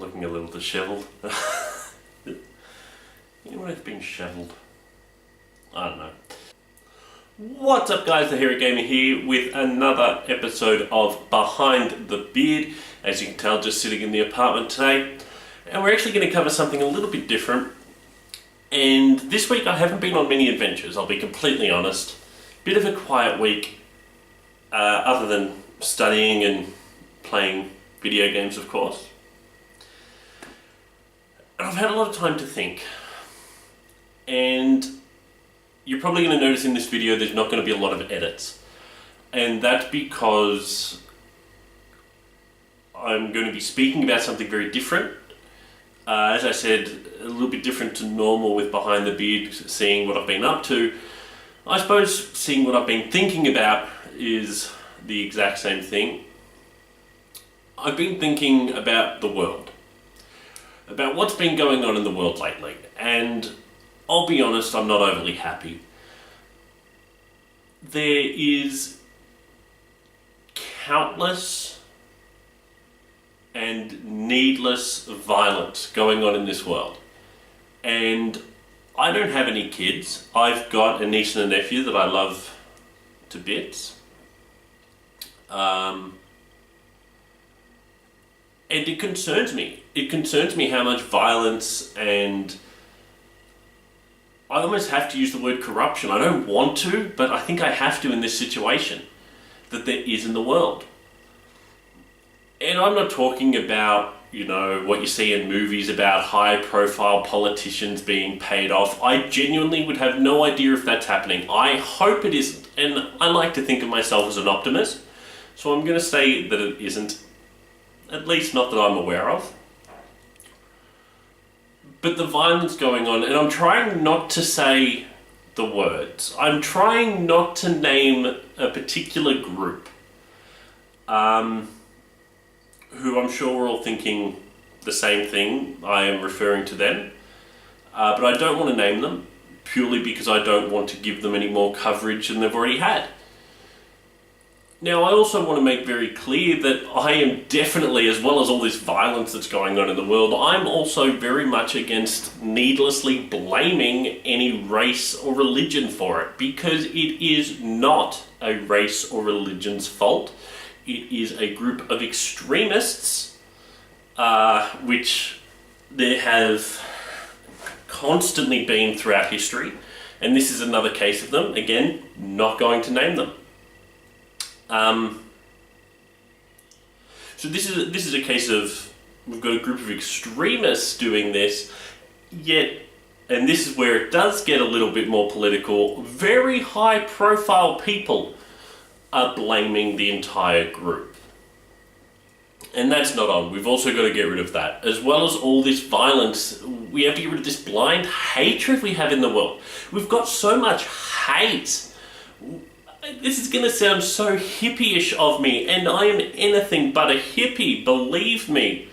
looking a little dishevelled. Anyone have been shevelled? I don't know. What's up guys, the Hero Gamer here with another episode of Behind the Beard. As you can tell, just sitting in the apartment today. And we're actually going to cover something a little bit different. And this week I haven't been on many adventures, I'll be completely honest. Bit of a quiet week, other than studying and playing video games, of course. And I've had a lot of time to think. And you're probably going to notice in this video there's not going to be a lot of edits. And that's because I'm going to be speaking about something very different. As I said, a little bit different to normal with Behind the Beard, seeing what I've been up to. I suppose seeing what I've been thinking about is the exact same thing. I've been thinking about the world. About what's been going on in the world lately. And I'll be honest, I'm not overly happy. There is countless and needless violence going on in this world. And I don't have any kids. I've got a niece and a nephew that I love to bits. And it concerns me. It concerns me how much violence, and I almost have to use the word corruption. I don't want to, but I think I have to in this situation that there is in the world. And I'm not talking about, what you see in movies about high-profile politicians being paid off. I genuinely would have no idea if that's happening. I hope it isn't, and I like to think of myself as an optimist, so I'm going to say that it isn't. At least not that I'm aware of. But the violence going on, and I'm trying not to say the words. I'm trying not to name a particular group. Who I'm sure we're all thinking the same thing. I am referring to them. But I don't want to name them, purely because I don't want to give them any more coverage than they've already had. Now, I also want to make very clear that I am definitely, as well as all this violence that's going on in the world, I'm also very much against needlessly blaming any race or religion for it, because it is not a race or religion's fault. It is a group of extremists, which there have constantly been throughout history, and this is another case of them. Again, not going to name them. So this is a case of, we've got a group of extremists doing this, yet, and this is where it does get a little bit more political, very high profile people are blaming the entire group. And that's not on. We've also got to get rid of that. As well as all this violence, we have to get rid of this blind hatred we have in the world. We've got so much hate. This is going to sound so hippie-ish of me, and I am anything but a hippie, believe me.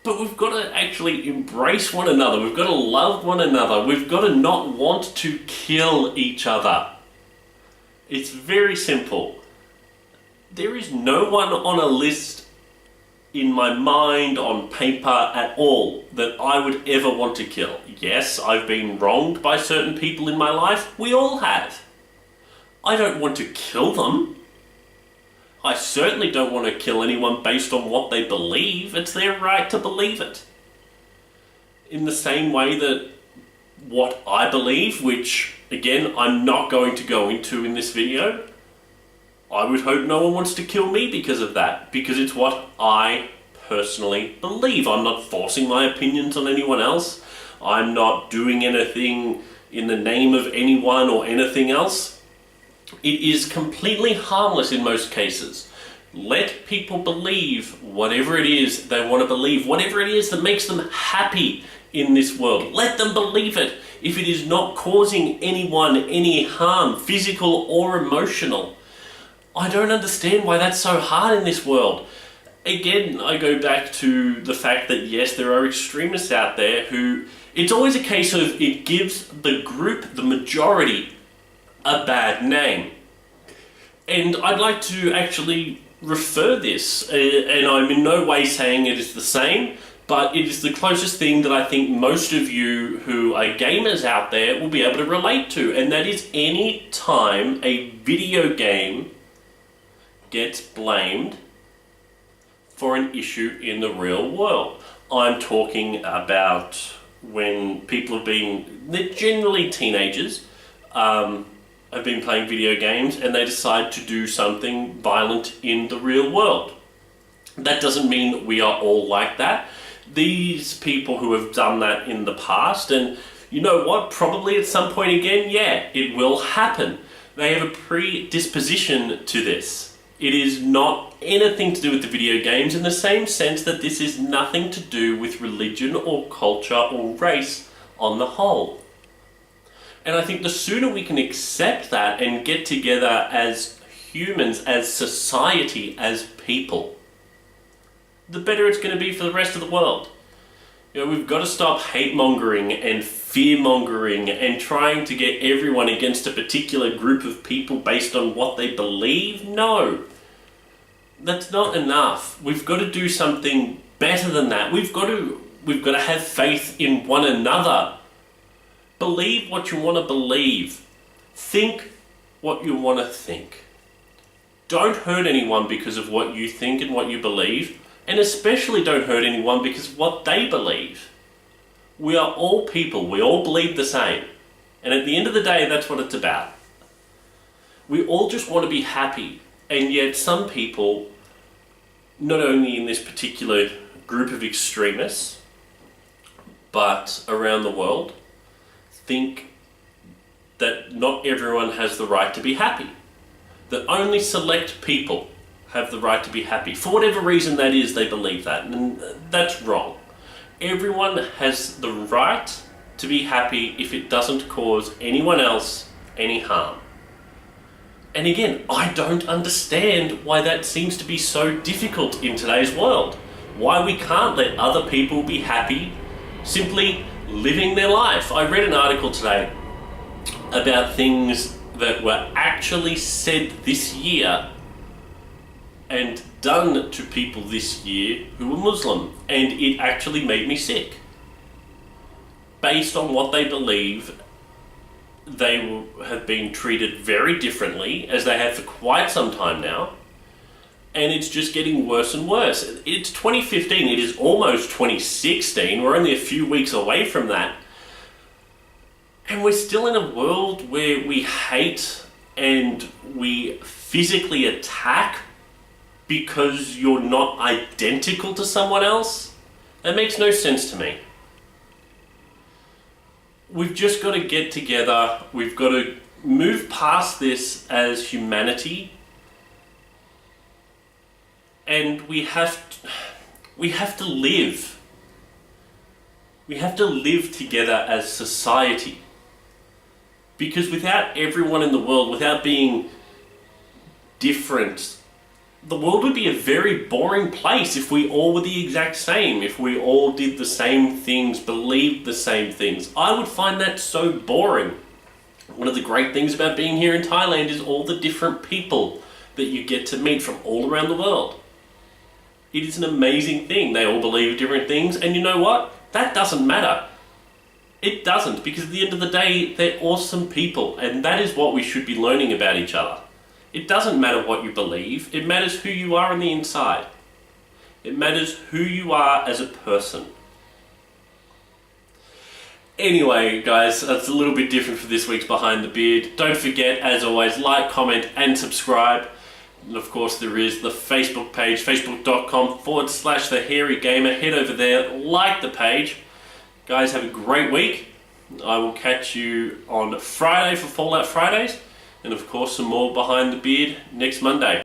But we've got to actually embrace one another. We've got to love one another. We've got to not want to kill each other. It's very simple. There is no one on a list in my mind, on paper at all, that I would ever want to kill. Yes, I've been wronged by certain people in my life. We all have. I don't want to kill them. I certainly don't want to kill anyone based on what they believe. It's their right to believe it. In the same way that what I believe, which, again, I'm not going to go into in this video, I would hope no one wants to kill me because of that, because it's what I personally believe. I'm not forcing my opinions on anyone else. I'm not doing anything in the name of anyone or anything else. It is completely harmless in most cases. Let people believe whatever it is they want to believe, whatever it is that makes them happy in this world. Let them believe it if it is not causing anyone any harm, physical or emotional. I don't understand why that's so hard in this world. Again, I go back to the fact that yes, there are extremists out there who, it's always a case of it gives the group, the majority, a bad name. And I'd like to actually refer this, and I'm in no way saying it is the same, but it is the closest thing that I think most of you who are gamers out there will be able to relate to, and that is any time a video game gets blamed for an issue in the real world. I'm talking about when people have been, they're generally teenagers, have been playing video games and they decide to do something violent in the real world. That doesn't mean we are all like that. These people who have done that in the past, and you know what, probably at some point again, yeah, it will happen. They have a predisposition to this. It is not anything to do with the video games in the same sense that this is nothing to do with religion or culture or race on the whole. And I think the sooner we can accept that and get together as humans, as society, as people, the better it's going to be for the rest of the world. You know, we've got to stop hate-mongering and fear-mongering and trying to get everyone against a particular group of people based on what they believe. No, that's not enough. We've got to do something better than that. We've got to have faith in one another. Believe what you want to believe. Think what you want to think. Don't hurt anyone because of what you think and what you believe. And especially don't hurt anyone because of what they believe. We are all people. We all believe the same. And at the end of the day, that's what it's about. We all just want to be happy. And yet some people, not only in this particular group of extremists, but around the world, think that not everyone has the right to be happy. That only select people have the right to be happy. For whatever reason that is, they believe that, and that's wrong. Everyone has the right to be happy if it doesn't cause anyone else any harm. And again, I don't understand why that seems to be so difficult in today's world. Why we can't let other people be happy simply living their life. I read an article today about things that were actually said this year and done to people this year who were Muslim, and it actually made me sick. Based on what they believe, they have been treated very differently, as they have for quite some time now, and it's just getting worse and worse. It's 2015, it is almost 2016, we're only a few weeks away from that, and we're still in a world where we hate and we physically attack because you're not identical to someone else. That makes no sense to me. We've just got to get together. We've got to move past this as humanity, and we have to live. We have to live together as society, because without everyone in the world, without being different, the world would be a very boring place if we all were the exact same, if we all did the same things, believed the same things. I would find that so boring. One of the great things about being here in Thailand is all the different people that you get to meet from all around the world. It is an amazing thing. They all believe different things, and you know what? That doesn't matter. It doesn't, because at the end of the day, they're awesome people, and that is what we should be learning about each other. It doesn't matter what you believe, it matters who you are on the inside. It matters who you are as a person. Anyway, guys, that's a little bit different for this week's Behind the Beard. Don't forget, as always, like, comment, and subscribe. And of course, there is the Facebook page, facebook.com/The Hairy Gamer. Head over there, like the page. Guys, have a great week. I will catch you on Friday for Fallout Fridays. And of course, some more Behind the Beard next Monday.